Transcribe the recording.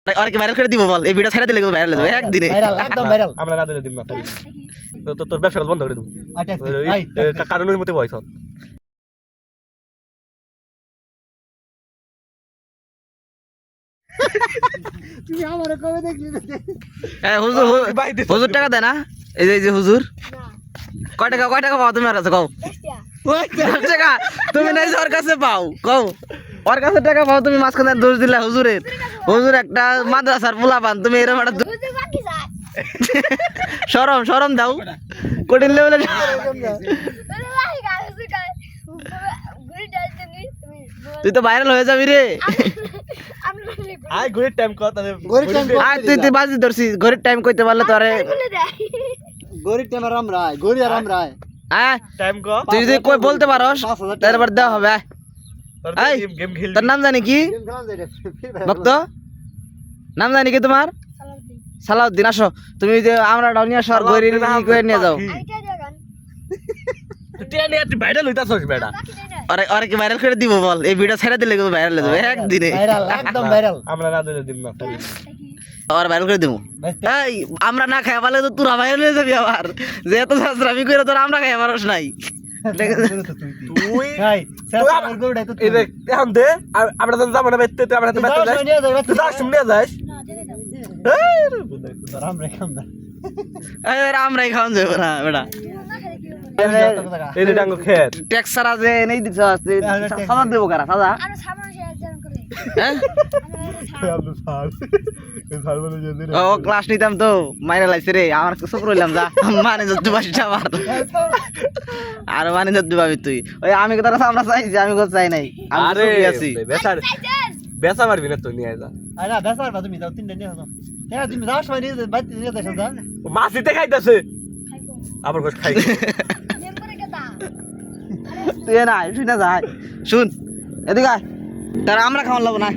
আর কি ভাইরাল করে দিব বল, এই ভিডিও ছেড়ে দিলে ভাইরাল হয়ে যাবে একদিনে। ভাইরাল একদম ভাইরাল। আমরা না দিলে দিব না। তো তোর ব্যবসা বন্ধ করে দেব। কারণের মতে বয়স তুমি আমারে কবে দেখলি? হুজুর হুজুর টাকা দেয় না? এই যে হুজুর কয় টাকা পাও তুমি? আর আছে কও 10 টাকা তুমি নাই ওর কাছে পাও, কও ওর কাছে টাকা পাও তুমি, মাঝখানে দোষ দিলা হুজুরের। হুজুর একটা মাদ্রাসার পোলা পান, তুমি এরকম একটা শরম দাও কঠিন লেভেলের। তুই তো ভাইরাল হয়ে যাবি রে। আই ঘড়ির টাইম কত? তুই বাজি ধরছি, ঘড়ির টাইম কইতে পারলে তো আরে গরিব টাইম আরাম রায়, গরি আরাম রায়। হ্যাঁ টাইম কত? তুই যদি কই বলতে পারস তারপর দেওয়া হবে। এই গেম খেল। তোর নাম জানি কি? ভক্ত নাম জানি কি তোমার? সালাউদ্দিন। আসো তুমি যে আমরা ডাউনিয়া শহর গরির করে নিয়ে যাও। তুই ভাইরাল হইতাছস বেটা। আরে কি ভাইরাল করে দিব বল, এই ভিডিও ছেড়ে দিলে ভাইরাল হয়ে যাবে একদিনে। ভাইরাল একদম ভাইরাল। আমরা না দিলে দিব না। আর ভাইরাল করে দিব। এই আমরা না খাই পারলে তো তোরা ভাইরাল হয়ে যাবি আবার। যেহেতু শাস্ত্রামি করে তোর আমরা খাই পারস নাই। তুই ভাই সারা গরুড়াই তো এই দেখ এখন দে আমরা যখন যাবো না বাইতে তুই আমরা তো বাইতে যাস। তুই যাস শুনে যাস। আরাম রে কাম না। আমরাই খাওয়ান যাবো না বেটা। এই যে ডাঙ্গো খেত। ট্যাক্স ছাড়া যে নেই দিতে সাজা দেবো কারা সাজা? হ্যাঁ ও ক্লাস নিতাম তো মাইরা লাইছে রে, আমার চুপ রইলাম যা। মানে যত বাসিটা আমার আর মানে যত ভাবি তুই ওই আমি তো তারা আমরা চাইছি, আমি কথা চাই নাই। আরে আছি বেচা মারবি না তুই নিয়ে যা। আরে বেসার বা তুমি যাও তিনটা নিয়ে যাও। হ্যাঁ তুমি যাও সময় নিয়ে বাইতে নিয়ে যাও যা। মাছিতে খাইতাছে আবার কষ্ট খাই। তুই না শুনে যা শুন এদিকে তারা আমরা খাওয়ান লাগবো না।